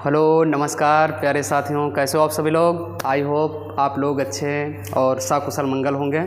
Hello नमस्कार प्यारे साथियों, कैसे हो आप सभी लोग। आई होप आप लोग अच्छे और सकुशल मंगल होंगे।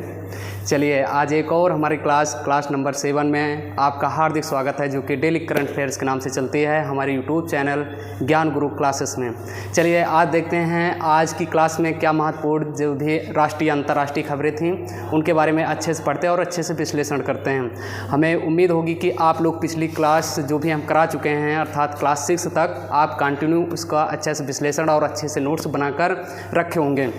चलिए आज एक और हमारी क्लास नंबर 7 में आपका हार्दिक स्वागत है, जो कि डेली करंट अफेयर्स के नाम से चलती है हमारे यूट्यूब चैनल ज्ञान गुरु क्लासेस में। चलिए आज देखते हैं आज की क्लास में क्या महत्वपूर्ण जो भी राष्ट्रीय अंतर्राष्ट्रीय खबरें थीं उनके बारे में अच्छे से पढ़ते हैं और अच्छे से विश्लेषण करते हैं। हमें उम्मीद होगी कि आप लोग पिछली क्लास जो भी हम करा चुके हैं अर्थात क्लास 6 तक आप कंटिन्यू उसका अच्छे से विश्लेषण और अच्छे से नोट्स बनाकर रखे होंगे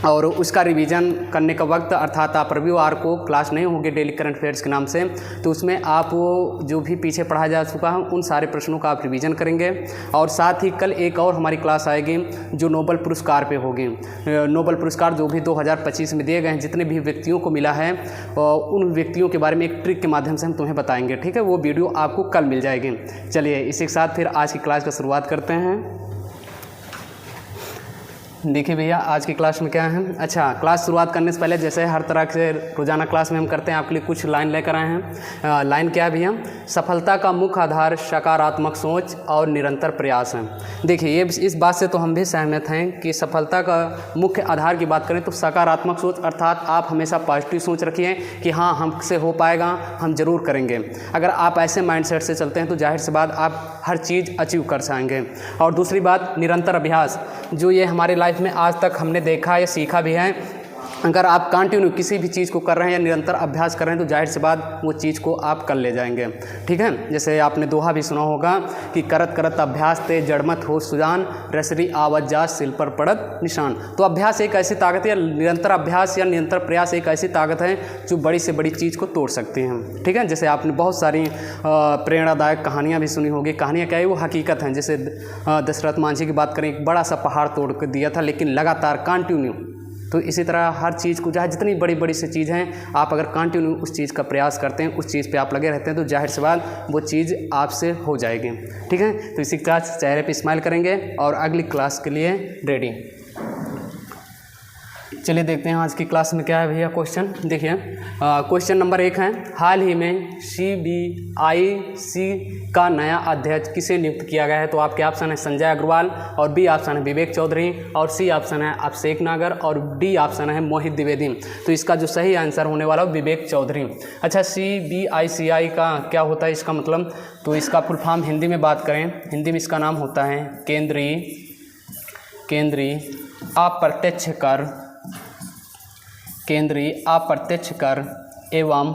और उसका रिवीजन करने का वक्त अर्थात आप रविवार को क्लास नहीं होगी डेली करंट अफेयर्स के नाम से, तो उसमें आप वो जो भी पीछे पढ़ा जा चुका है उन सारे प्रश्नों का आप रिवीजन करेंगे। और साथ ही कल एक और हमारी क्लास आएगी जो नोबेल पुरस्कार पे होगी। नोबेल पुरस्कार जो भी 2025 में दिए गए हैं जितने भी व्यक्तियों को मिला है उन व्यक्तियों के बारे में एक ट्रिक के माध्यम से हम तुम्हें बताएंगे, ठीक है। वो वीडियो आपको कल मिल जाएगी। चलिए इसी के साथ फिर आज की क्लास का शुरुआत करते हैं। देखिए भैया आज की क्लास में क्या है। अच्छा, क्लास शुरुआत करने से पहले जैसे हर तरह से रोजाना क्लास में हम करते हैं आपके लिए कुछ लाइन लेकर आए हैं। लाइन क्या है भैया, सफलता का मुख्य आधार सकारात्मक सोच और निरंतर प्रयास है। देखिए ये इस बात से तो हम भी सहमत हैं कि सफलता का मुख्य आधार की बात करें तो सकारात्मक सोच अर्थात आप हमेशा पॉजिटिव सोच रखिए कि हाँ हमसे हो पाएगा, हम जरूर करेंगे। अगर आप ऐसे माइंडसेट से चलते हैं तो जाहिर सी बात आप हर चीज़ अचीव कर पाएंगे। और दूसरी बात निरंतर अभ्यास, जो ये हमारे लाइफ में आज तक हमने देखा या सीखा भी है। अगर आप कंटिन्यू किसी भी चीज़ को कर रहे हैं या निरंतर अभ्यास कर रहे हैं तो जाहिर सी बात वो चीज़ को आप कर ले जाएंगे, ठीक है। जैसे आपने दोहा भी सुना होगा कि करत करत अभ्यास ते जड़मत हो सुजान रसरी आवाजात सिल पर पड़त निशान। तो अभ्यास एक ऐसी ताकत है, निरंतर अभ्यास या निरंतर प्रयास एक ऐसी ताकत है जो बड़ी से बड़ी चीज़ को तोड़ सकती हैं, ठीक है। जैसे आपने बहुत सारी प्रेरणादायक कहानियाँ भी सुनी होगी। कहानियाँ क्या है, वो हकीकत हैं। जैसे दशरथ मांझी की बात करें, एक बड़ा सा पहाड़ तोड़ कर दिया था लेकिन लगातार कंटिन्यू। तो इसी तरह हर चीज़ को चाहे जितनी बड़ी बड़ी सी चीज़ हैं आप अगर कंटिन्यू उस चीज़ का प्रयास करते हैं, उस चीज़ पे आप लगे रहते हैं तो जाहिर सी बात वो चीज़ आपसे हो जाएगी, ठीक है। तो इसी के साथ चेहरे पे स्माइल करेंगे और अगली क्लास के लिए रेडी। चलिए देखते हैं आज की क्लास में क्या है भैया। क्वेश्चन देखिए, क्वेश्चन नंबर 1 है, हाल ही में CBIC का नया अध्यक्ष किसे नियुक्त किया गया है। तो आपके ऑप्शन है संजय अग्रवाल और बी ऑप्शन है विवेक चौधरी और सी ऑप्शन है अभिषेक नागर और डी ऑप्शन है मोहित द्विवेदी। तो इसका जो सही आंसर होने वाला है विवेक चौधरी। अच्छा, CBICI का क्या होता है इसका मतलब, तो इसका फुल फॉर्म हिंदी में बात करें, हिंदी में इसका नाम होता है केंद्रीय अप्रत्यक्ष कर एवं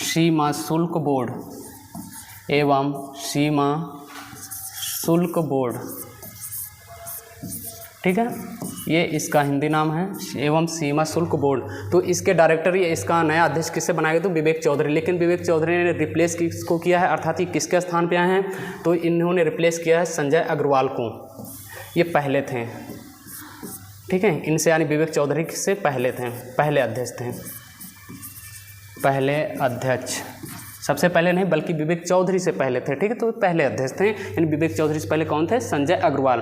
सीमा शुल्क बोर्ड, ठीक है। ये इसका हिंदी नाम है एवं सीमा शुल्क बोर्ड। तो इसके डायरेक्टर या इसका नया अध्यक्ष किससे बनाया गया तो विवेक चौधरी। लेकिन विवेक चौधरी ने रिप्लेस किसको किया है अर्थात ये किसके स्थान पे आए हैं, तो इन्होंने रिप्लेस किया है संजय अग्रवाल को। ये पहले थे, ठीक है, इनसे यानी विवेक चौधरी से पहले अध्यक्ष थे, पहले अध्यक्ष, सबसे पहले नहीं बल्कि विवेक चौधरी से पहले थे, ठीक है। तो पहले अध्यक्ष थे, यानी विवेक चौधरी से पहले कौन थे, संजय अग्रवाल।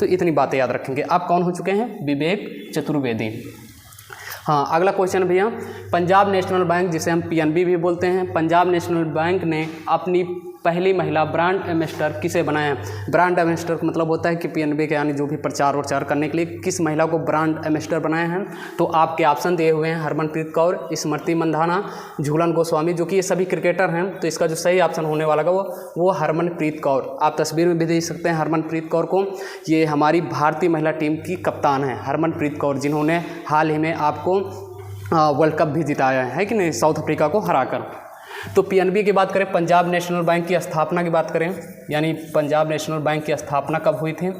तो इतनी बातें याद रखेंगे। आप कौन हो चुके हैं, विवेक चतुर्वेदी। हाँ, अगला क्वेश्चन भैया, पंजाब नेशनल बैंक जिसे हम PNB भी बोलते हैं, पंजाब नेशनल बैंक ने अपनी पहली महिला ब्रांड एम्बेसडर किसे बनाया। ब्रांड एम्बेसडर का मतलब होता है कि PNB के यानी जो भी प्रचार करने के लिए किस महिला को ब्रांड एम्बेसडर बनाया है। तो आपके ऑप्शन दिए हुए हैं हरमनप्रीत कौर, स्मृति मंधाना, झूलन गोस्वामी, जो कि ये सभी क्रिकेटर हैं। तो इसका जो सही ऑप्शन होने वाला है वो हरमनप्रीत कौर। आप तस्वीर में भी देख सकते हैं हरमनप्रीत कौर को। ये हमारी भारतीय महिला टीम की कप्तान है हरमनप्रीत कौर, जिन्होंने हाल ही में आपको वर्ल्ड कप भी जिताया है कि नहीं, साउथ अफ्रीका को हराकर। तो PNB की बात करें, पंजाब नेशनल बैंक की स्थापना की बात करें, यानी पंजाब नेशनल बैंक की स्थापना कब हुई थी,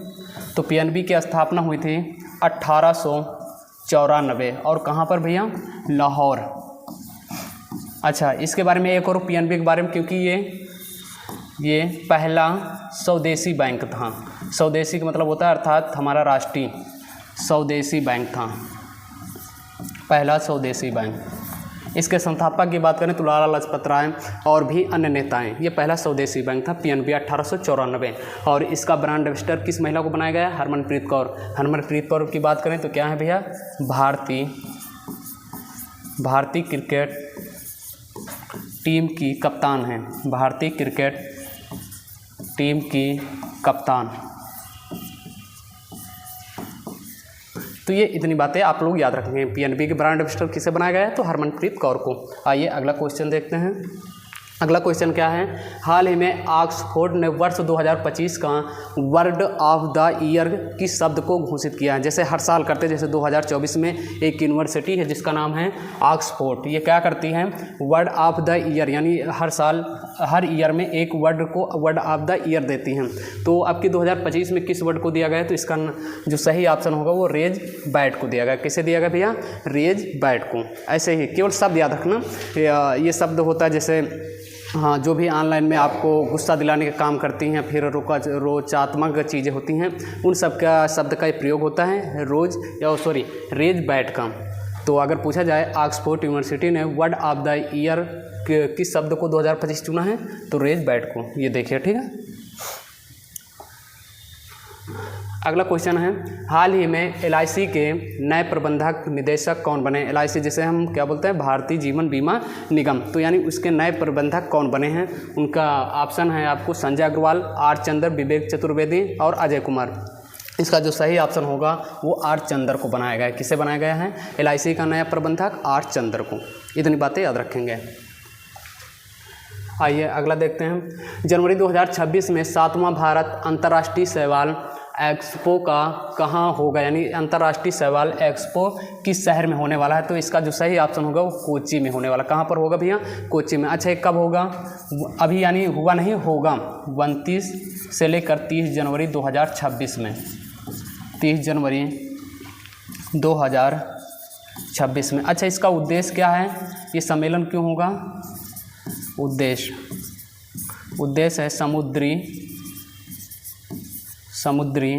तो PNB की स्थापना हुई थी 1894 और कहाँ पर भैया, लाहौर। अच्छा, इसके बारे में एक और PNB के बारे में, क्योंकि ये पहला स्वदेशी बैंक था। स्वदेशी का मतलब होता है अर्थात हमारा राष्ट्रीय स्वदेशी बैंक था, पहला स्वदेशी बैंक। इसके संस्थापक की बात करें तो लाला लाजपत राय और भी अन्य नेताएं। ये पहला स्वदेशी बैंक था PNB 1894। और इसका ब्रांड एम्बेसडर किस महिला को बनाया गया, हरमनप्रीत कौर। हरमनप्रीत कौर की बात करें तो क्या है भैया, भारतीय क्रिकेट टीम की कप्तान हैं, भारतीय क्रिकेट टीम की कप्तान। तो ये इतनी बातें आप लोग याद रखेंगे। पीएनबी के ब्रांड एम्बेसडर किसे बनाया गया है? तो हरमनप्रीत कौर को। आइए अगला क्वेश्चन देखते हैं। अगला क्वेश्चन क्या है? हाल ही में ऑक्सफोर्ड ने वर्ष 2025 का वर्ड ऑफ द ईयर किस शब्द को घोषित किया है? जैसे हर साल करते, जैसे 2024 में एक यूनिवर्सिटी है जिसका नाम है ऑक्सफोर्ड, ये क्या करती है? वर्ड ऑफ द ईयर, यानी हर साल हर ईयर में एक वर्ड को वर्ड ऑफ द ईयर देती हैं। तो अब की 2025 में किस वर्ड को दिया गया है? तो इसका जो सही ऑप्शन होगा वो रेज बैट को दिया गया। किसे दिया गया भैया? रेज बैट को। ऐसे ही केवल शब्द याद रखना, ये शब्द होता है जैसे हाँ, जो भी ऑनलाइन में आपको गुस्सा दिलाने का काम करती हैं, फिर रोचात्मक चीज़ें होती हैं, उन सब का शब्द का प्रयोग होता है रेज बैट का। तो अगर पूछा जाए ऑक्सफोर्ड यूनिवर्सिटी ने वर्ड ऑफ द ईयर किस शब्द को 2025 चुना है? तो रेज बैट को। ये देखिए, ठीक है। अगला क्वेश्चन है, हाल ही में LIC के नए प्रबंधक निदेशक कौन बने? LIC जिसे हम क्या बोलते हैं? भारतीय जीवन बीमा निगम। तो यानी उसके नए प्रबंधक कौन बने हैं? उनका ऑप्शन है आपको संजय अग्रवाल, आर चंद्र, विवेक चतुर्वेदी और अजय कुमार। इसका जो सही ऑप्शन होगा वो आर चंद्र को बनाया गया है। किसे बनाया गया है? LIC का नया प्रबंधक आर चंद्र को। इतनी बातें याद रखेंगे। आइए अगला देखते हैं। जनवरी 2026 में 7वां भारत अंतर्राष्ट्रीय शैवाल एक्सपो का कहाँ होगा? यानी अंतर्राष्ट्रीय शैवाल एक्सपो किस शहर में होने वाला है? तो इसका जो सही ऑप्शन होगा वो कोच्चि में होने वाला। कहाँ पर होगा भैया? कोच्चि में। अच्छा, ये कब होगा? अभी यानी हुआ नहीं, होगा 29 से लेकर 30 जनवरी 2026 में। 30 जनवरी 2026 में। अच्छा, इसका उद्देश्य क्या है? ये सम्मेलन क्यों होगा? उद्देश्य है समुद्री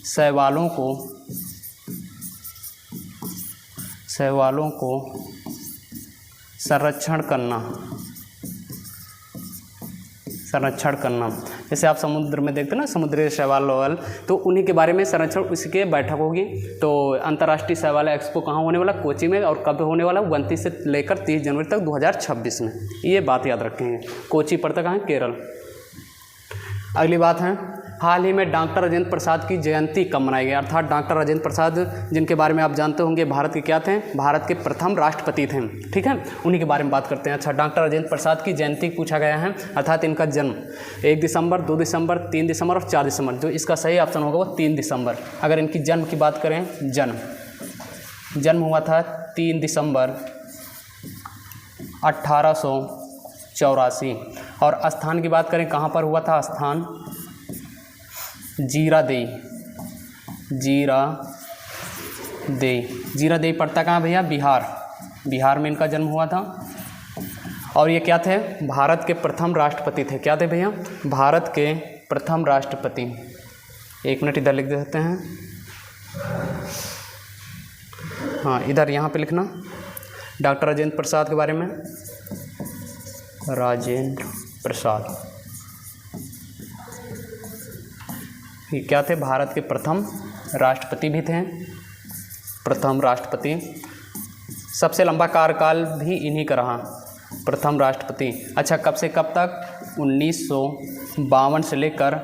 शैवालों को संरक्षण करना। जैसे आप समुद्र में देखते हैं ना, समुद्री शैवाल, तो उन्हीं के बारे में संरक्षण, उसकी बैठक होगी। तो अंतर्राष्ट्रीय शैवाल एक्सपो कहाँ होने वाला? कोच्चि में। और कब होने वाला? 29 से लेकर 30 जनवरी तक 2026 में। ये बात याद रखेंगे। कोच्चि पड़ता कहाँ है? केरल। अगली बात है, हाल ही में डॉक्टर राजेंद्र प्रसाद की जयंती कब मनाई गई? अर्थात डॉक्टर राजेंद्र प्रसाद, जिनके बारे में आप जानते होंगे, भारत के क्या थे? भारत के प्रथम राष्ट्रपति थे, ठीक है। उन्हीं के बारे में बात करते हैं। अच्छा, डॉक्टर राजेंद्र प्रसाद की जयंती पूछा गया है, अर्थात इनका जन्म 1 दिसंबर, 2 दिसंबर, 3 दिसंबर और 4 दिसंबर। जो इसका सही ऑप्शन होगा वो 3 दिसंबर। अगर इनकी जन्म की बात करें, जन्म हुआ था 3 दिसंबर 1884। और स्थान की बात करें, कहाँ पर हुआ था? स्थान जीरादेई पड़ता कहाँ भैया? बिहार में इनका जन्म हुआ था। और ये क्या थे? भारत के प्रथम राष्ट्रपति थे। क्या थे भैया? भारत के प्रथम राष्ट्रपति। 1 मिनट इधर लिख देते हैं। हाँ, इधर यहाँ पे लिखना डॉक्टर राजेंद्र प्रसाद के बारे में। राजेंद्र प्रसाद ये क्या थे? भारत के प्रथम राष्ट्रपति भी थे। प्रथम राष्ट्रपति। सबसे लंबा कार्यकाल भी इन्हीं का रहा, प्रथम राष्ट्रपति। अच्छा, कब से कब तक? 1952 से लेकर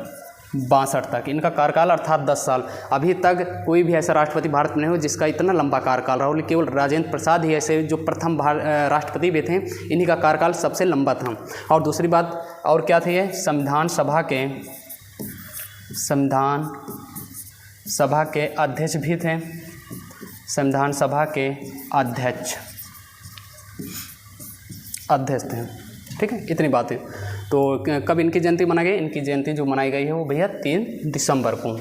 62 तक इनका कार्यकाल, अर्थात 10 साल। अभी तक कोई भी ऐसा राष्ट्रपति भारत में नहीं हो जिसका इतना लंबा कार्यकाल रहा हो। केवल राजेंद्र प्रसाद ही ऐसे जो प्रथम राष्ट्रपति भी थे, इन्हीं का कार्यकाल सबसे लंबा था। और दूसरी बात और क्या थी? ये संविधान सभा के अध्यक्ष भी थे। संविधान सभा के अध्यक्ष थे, ठीक है। इतनी बातें। तो कब इनकी जयंती मनाई गई? इनकी जयंती जो मनाई गई है वो भैया 3 दिसंबर को।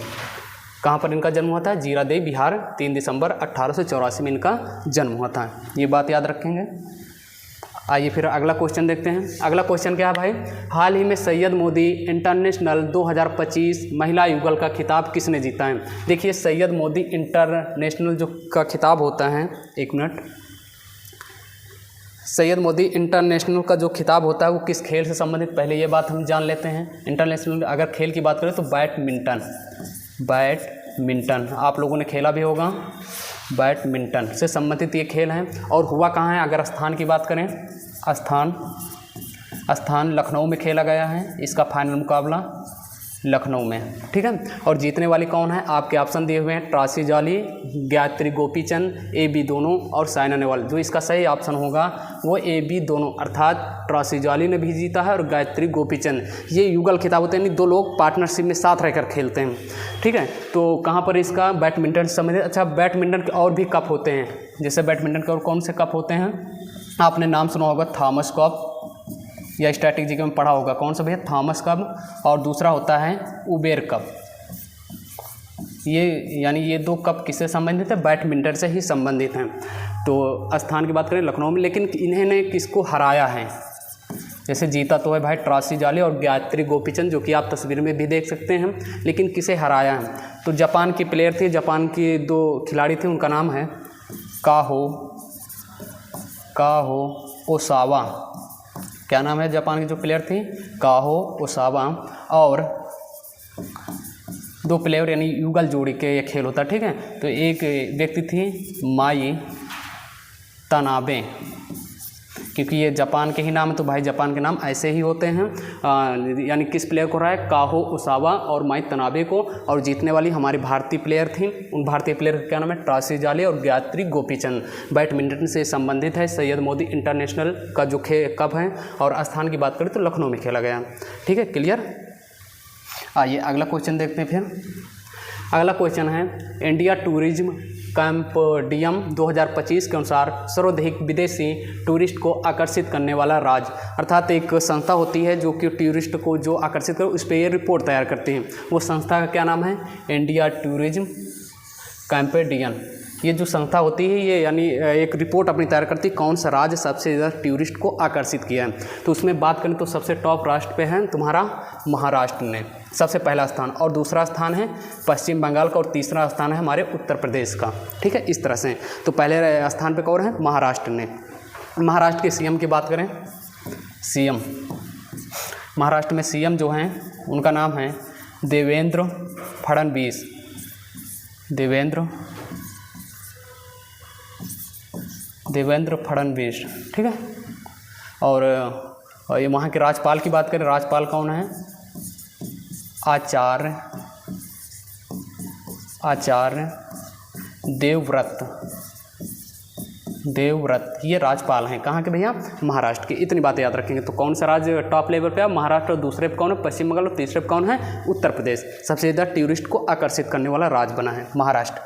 कहाँ पर इनका जन्म हुआ था? जीरादेई, बिहार। 3 दिसंबर 1884 में इनका जन्म हुआ था। ये बात याद रखेंगे। आइए फिर अगला क्वेश्चन देखते हैं। अगला क्वेश्चन क्या है भाई? हाल ही में सैयद मोदी इंटरनेशनल 2025 महिला युगल का खिताब किसने जीता है? देखिए, सैयद मोदी इंटरनेशनल जो का खिताब होता है, 1 मिनट, सैयद मोदी इंटरनेशनल का जो खिताब होता है वो किस खेल से संबंधित, पहले ये बात हम जान लेते हैं। इंटरनेशनल अगर खेल की बात करें तो बैडमिंटन आप लोगों ने खेला भी होगा। बैडमिंटन से संबंधित ये खेल है। और हुआ कहाँ है? अगर स्थान की बात करें, स्थान लखनऊ में खेला गया है। इसका फाइनल मुकाबला लखनऊ में, ठीक है। और जीतने वाली कौन है, आपके ऑप्शन दिए हुए हैं, ट्रासी जाली, गायत्री गोपीचंद, ए बी दोनों और साइना नेहवाल। जो इसका सही ऑप्शन होगा वो ए बी दोनों, अर्थात ट्रासी जाली ने भी जीता है और गायत्री गोपीचंद। ये युगल खिताब होते हैं, यानी दो लोग पार्टनरशिप में साथ रहकर खेलते हैं, ठीक है। तो कहाँ पर इसका बैडमिंटन से संबंधित, अच्छा बैडमिंटन के और भी कप होते हैं, जैसे बैडमिंटन के और कौन से कप होते हैं, आपने नाम सुना होगा थॉमस कप या स्टैटिक जीके में पढ़ा होगा, कौन सा भैया, थॉमस कप, और दूसरा होता है उबेर कप। ये यानी ये दो कप किससे संबंधित है, बैडमिंटन से ही संबंधित हैं। तो स्थान की बात करें लखनऊ में, लेकिन इन्होंने किसको हराया है, जैसे जीता तो है भाई ट्रासी जाली और गायत्री गोपीचंद, जो कि आप तस्वीर में भी देख सकते हैं, लेकिन किसे हराया है, तो जापान की प्लेयर थी, जापान की दो खिलाड़ी थे, उनका नाम है काहो ओसावा। क्या नाम है जापान की जो प्लेयर थी, काहो ओसावा। और दो प्लेयर यानी युगल जोड़ी के ये खेल होता है, ठीक है। तो एक व्यक्ति थी माई तनाबे, क्योंकि ये जापान के ही नाम है, तो भाई जापान के नाम ऐसे ही होते हैं। यानी किस प्लेयर को रहा है, काहो ओसावा और माई तनाबे को। और जीतने वाली हमारी भारतीय प्लेयर थी, उन भारतीय प्लेयर का क्या नाम है, ट्रासी जाली और गायत्री गोपीचंद। बैडमिंटन से संबंधित है, सैयद मोदी इंटरनेशनल का जो कप है। और स्थान की बात करें तो लखनऊ में खेला गया, ठीक है, क्लियर। आइए अगला क्वेश्चन देखते हैं। फिर अगला क्वेश्चन है, इंडिया टूरिज्म कैंपेडियम 2025 के अनुसार सर्वाधिक विदेशी टूरिस्ट को आकर्षित करने वाला राज्य, अर्थात एक संस्था होती है जो कि टूरिस्ट को जो आकर्षित करे उस पर ये रिपोर्ट तैयार करती है, वो संस्था का क्या नाम है, इंडिया टूरिज्म कैंपेडियम। ये जो संस्था होती है ये यानी एक रिपोर्ट अपनी तैयार करती है कौन सा राज्य सबसे ज़्यादा टूरिस्ट को आकर्षित किया है। तो उसमें बात करें तो सबसे टॉप राष्ट्र पे है तुम्हारा महाराष्ट्र ने सबसे पहला स्थान, और दूसरा स्थान है पश्चिम बंगाल का, और तीसरा स्थान है हमारे उत्तर प्रदेश का, ठीक है, इस तरह से। तो पहले स्थान पे कौन है, महाराष्ट्र ने। महाराष्ट्र के सीएम की बात करें, सीएम महाराष्ट्र में सीएम जो हैं उनका नाम है देवेंद्र फडणवीस, देवेंद्र फडणवीस, ठीक है। और ये वहाँ के राज्यपाल की बात करें, राज्यपाल कौन है, आचार्य देवव्रत, ये राज्यपाल हैं कहाँ के भैया, महाराष्ट्र के। इतनी बातें याद रखेंगे। तो कौन सा राज्य टॉप लेवल पे है, महाराष्ट्र, और दूसरे पे कौन है, पश्चिम बंगाल, और तीसरे पे कौन है, उत्तर प्रदेश। सबसे ज़्यादा टूरिस्ट को आकर्षित करने वाला राज्य बना है महाराष्ट्र।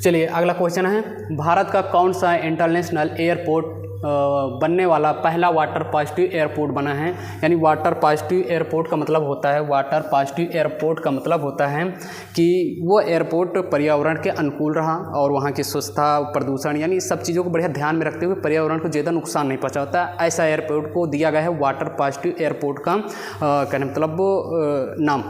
चलिए अगला क्वेश्चन है, भारत का कौन सा इंटरनेशनल एयरपोर्ट बनने वाला पहला वाटर पॉजिटिव एयरपोर्ट बना है। यानी वाटर पॉजिटिव एयरपोर्ट का मतलब होता है, वाटर पॉजिटिव एयरपोर्ट का मतलब होता है कि वो एयरपोर्ट पर्यावरण के अनुकूल रहा और वहाँ की स्वच्छता, प्रदूषण, यानी सब चीज़ों को बढ़िया ध्यान में रखते हुए पर्यावरण को ज़्यादा नुकसान नहीं पहुँचाता। ऐसा एयरपोर्ट को दिया गया है वाटर पॉजिटिव एयरपोर्ट का कहने मतलब नाम।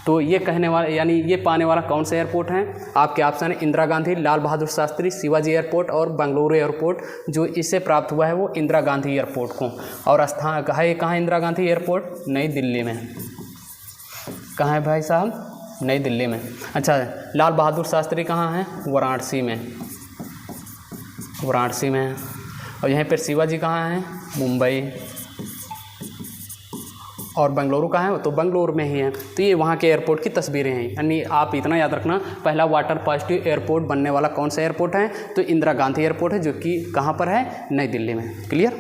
तो ये कहने वाला यानी ये पाने वाला कौन सा एयरपोर्ट है, आपके ऑप्शन है इंदिरा गांधी, लाल बहादुर शास्त्री, शिवाजी एयरपोर्ट और बेंगलुरु एयरपोर्ट। जो इससे प्राप्त हुआ है वो इंदिरा गांधी एयरपोर्ट को। और स्थान है कहाँ इंदिरा गांधी एयरपोर्ट, नई दिल्ली में। कहाँ है भाई साहब, नई दिल्ली में। अच्छा, लाल बहादुर शास्त्री कहाँ है, वाराणसी में। और यहीं पर शिवाजी कहाँ है, मुंबई। और बेंगलुरु कहाँ है, तो बेंगलुरु में ही है। तो ये वहाँ के एयरपोर्ट की तस्वीरें हैं। यानी आप इतना याद रखना, पहला वाटर पॉजिटिव एयरपोर्ट बनने वाला कौन सा एयरपोर्ट है, तो इंदिरा गांधी एयरपोर्ट है, जो कि कहाँ पर है, नई दिल्ली में। क्लियर।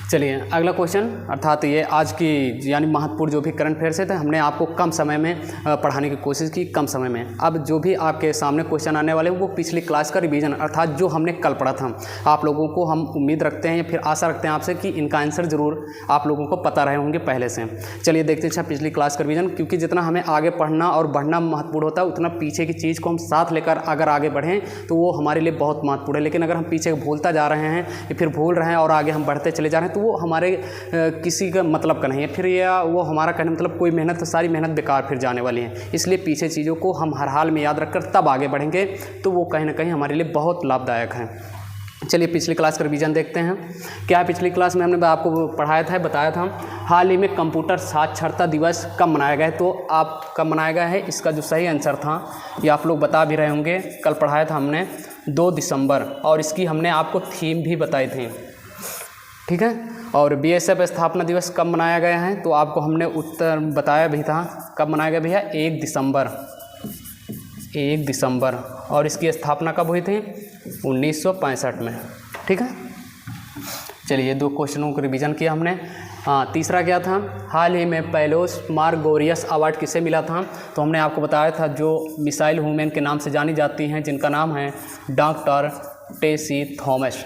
चलिए अगला क्वेश्चन, अर्थात ये आज की यानी महत्वपूर्ण जो भी करंट अफेयर से थे, हमने आपको कम समय में पढ़ाने की कोशिश की, कम समय में। अब जो भी आपके सामने क्वेश्चन आने वाले हैं वो पिछली क्लास का रिवीजन, अर्थात जो हमने कल पढ़ा था। आप लोगों को हम उम्मीद रखते हैं या फिर आशा रखते हैं आपसे कि इनका आंसर ज़रूर आप लोगों को पता रहे होंगे पहले से। चलिए देखते हैं पिछली क्लास का रिवीजन, क्योंकि जितना हमें आगे पढ़ना और बढ़ना महत्वपूर्ण होता है, उतना पीछे की चीज़ को हम साथ लेकर अगर आगे बढ़ें तो वो हमारे लिए बहुत महत्वपूर्ण है। लेकिन अगर हम पीछे भूलता जा रहे हैं या फिर भूल रहे हैं और आगे हम बढ़ते चले जा रहे हैं, तो वो हमारे किसी का मतलब का नहीं है फिर, या वो हमारा कहने मतलब कोई मेहनत, तो सारी मेहनत बेकार फिर जाने वाली है। इसलिए पीछे चीज़ों को हम हर हाल में याद रखकर तब आगे बढ़ेंगे, तो वो कहीं ना कहीं हमारे लिए बहुत लाभदायक है। चलिए पिछली क्लास का रिवीजन देखते हैं। क्या पिछली क्लास में हमने आपको पढ़ाया था, बताया था हाल ही में कंप्यूटर साक्षरता दिवस कब मनाया गया है। तो आप कब मनाया गया है, इसका जो सही आंसर था ये आप लोग बता भी रहे होंगे। कल पढ़ाया था हमने 2 दिसंबर, और इसकी हमने आपको थीम भी बताई थी, ठीक है। और बीएसएफ स्थापना दिवस कब मनाया गया है, तो आपको हमने उत्तर बताया भी था कब मनाया गया भैया, 1 दिसंबर। और इसकी स्थापना कब हुई थी, 1965 में। ठीक है, चलिए 2 क्वेश्चनों को रिवीजन किया हमने। तीसरा क्या था, हाल ही में पैलोस मार्गोरियस अवार्ड किसे मिला था, तो हमने आपको बताया था जो मिसाइल वुमेन के नाम से जानी जाती हैं, जिनका नाम है डॉक्टर टेसी थॉमस।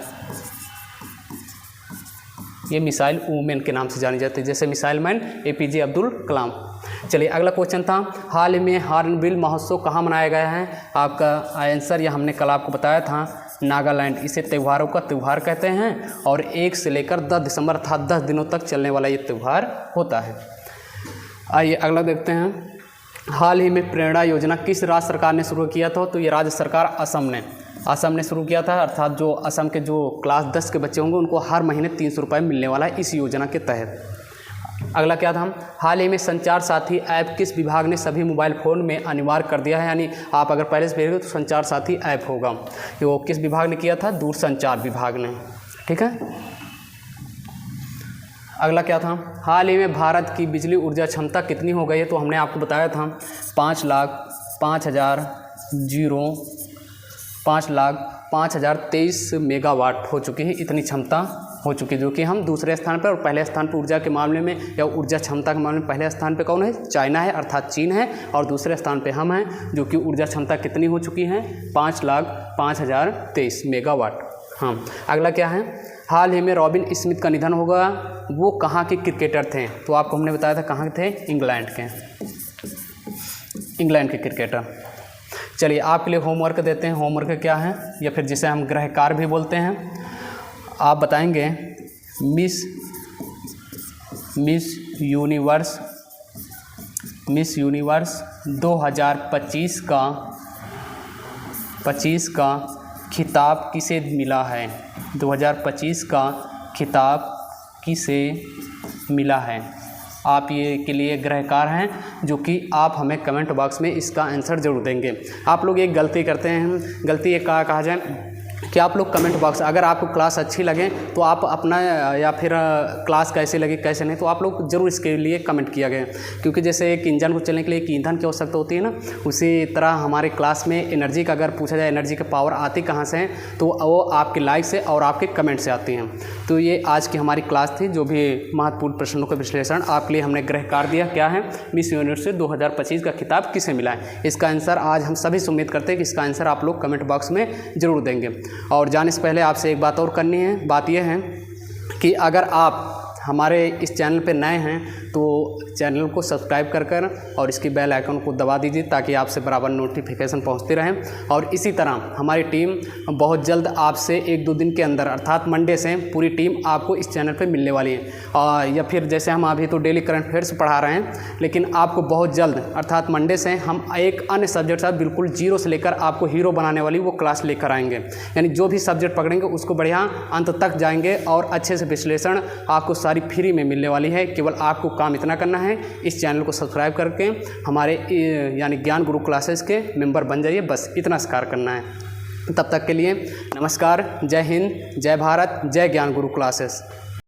ये मिसाइल वुमेन के नाम से जानी जाती है, जैसे missile man APJ Abdul Kalam. चलिए अगला क्वेश्चन था, हाल ही में हॉर्नबिल महोत्सव कहाँ मनाया गया है, आपका आंसर यह हमने कल आपको बताया था, नागालैंड। इसे त्योहारों का त्यौहार कहते हैं और 1 से लेकर 10 दिसंबर अर्थात 10 दिनों तक चलने वाला ये त्यौहार होता है। आइए अगला देखते हैं, हाल ही में प्रेरणा योजना किस राज्य सरकार ने शुरू किया था, तो ये राज्य सरकार असम ने शुरू किया था, अर्थात जो असम के जो क्लास 10 के बच्चे होंगे उनको हर महीने 300 रुपये मिलने वाला है इस योजना के तहत। अगला क्या था, हाल ही में संचार साथी ऐप किस विभाग ने सभी मोबाइल फ़ोन में अनिवार्य कर दिया है, यानी आप अगर पहले से भेजोगे तो संचार साथी ऐप होगा, वो किस विभाग ने किया था, दूरसंचार विभाग ने। ठीक है, अगला क्या था, हाल ही में भारत की बिजली ऊर्जा क्षमता कितनी हो गई है, तो हमने आपको बताया था 5,05,023 मेगावाट हो चुकी है, इतनी क्षमता हो चुकी है, जो कि हम दूसरे स्थान पर और पहले स्थान पर ऊर्जा के मामले में या ऊर्जा क्षमता के मामले में पहले स्थान पे कौन है, चाइना है अर्थात चीन है, और दूसरे स्थान पे हम हैं, जो कि ऊर्जा क्षमता कितनी हो चुकी है, 5,05,023 मेगावाट। हाँ, अगला क्या है, हाल ही में रॉबिन स्मिथ का निधन होगा, वो कहाँ के क्रिकेटर थे, तो आपको हमने बताया था कहाँ थे, इंग्लैंड के क्रिकेटर। चलिए आपके लिए होमवर्क देते हैं, होमवर्क क्या है, या फिर जिसे हम गृह कार्य भी बोलते हैं। आप बताएंगे मिस यूनिवर्स 2025 का खिताब किसे मिला है, 2025 का खिताब किसे मिला है। आप ये के लिए गृह कार्य हैं जो कि आप हमें कमेंट बॉक्स में इसका आंसर ज़रूर देंगे। आप लोग एक गलती करते हैं, गलती ये कहा जाए कि आप लोग कमेंट बॉक्स, अगर आपको क्लास अच्छी लगे तो आप अपना या फिर क्लास कैसे लगे कैसे नहीं, तो आप लोग ज़रूर इसके लिए कमेंट किया गया, क्योंकि जैसे एक इंजन को चलने के लिए एक ईंधन की आवश्यकता होती है ना, उसी तरह हमारे क्लास में एनर्जी का अगर पूछा जाए एनर्जी का पावर आती कहाँ से है, तो वो आपके लाइक से और आपके कमेंट से आती हैं। तो ये आज की हमारी क्लास थी, जो भी महत्वपूर्ण प्रश्नों का विश्लेषण आपके लिए हमने गृह कार्य दिया। क्या है, मिस यूनिवर्स 2025 का खिताब किसे मिला है, इसका आंसर आज हम सभी से उम्मीद करते हैं कि इसका आंसर आप लोग कमेंट बॉक्स में ज़रूर देंगे। और जाने से पहले आपसे एक बात और करनी है, बात यह है कि अगर आप हमारे इस चैनल पे नए हैं तो चैनल को सब्सक्राइब कर और इसकी बेल आइकन को दबा दीजिए, ताकि आपसे बराबर नोटिफिकेशन पहुंचते रहें। और इसी तरह हमारी टीम बहुत जल्द आपसे 1-2 दिन के अंदर अर्थात मंडे से पूरी टीम आपको इस चैनल पे मिलने वाली है। या फिर जैसे हम अभी तो डेली करंट अफेयर्स पढ़ा रहे हैं, लेकिन आपको बहुत जल्द अर्थात मंडे से हम एक अन्य सब्जेक्ट साथ बिल्कुल जीरो से लेकर आपको हीरो बनाने वाली वो क्लास लेकर आएंगे। यानी जो भी सब्जेक्ट पकड़ेंगे उसको बढ़िया अंत तक जाएंगे और अच्छे से विश्लेषण आपको सारी फ्री में मिलने वाली है। केवल आपको काम इतना करना है, इस चैनल को सब्सक्राइब करके हमारे यानी ज्ञान गुरु क्लासेस के मेंबर बन जाइए, बस इतना कार्य करना है। तब तक के लिए नमस्कार, जय हिंद, जय भारत, जय ज्ञान गुरु क्लासेस।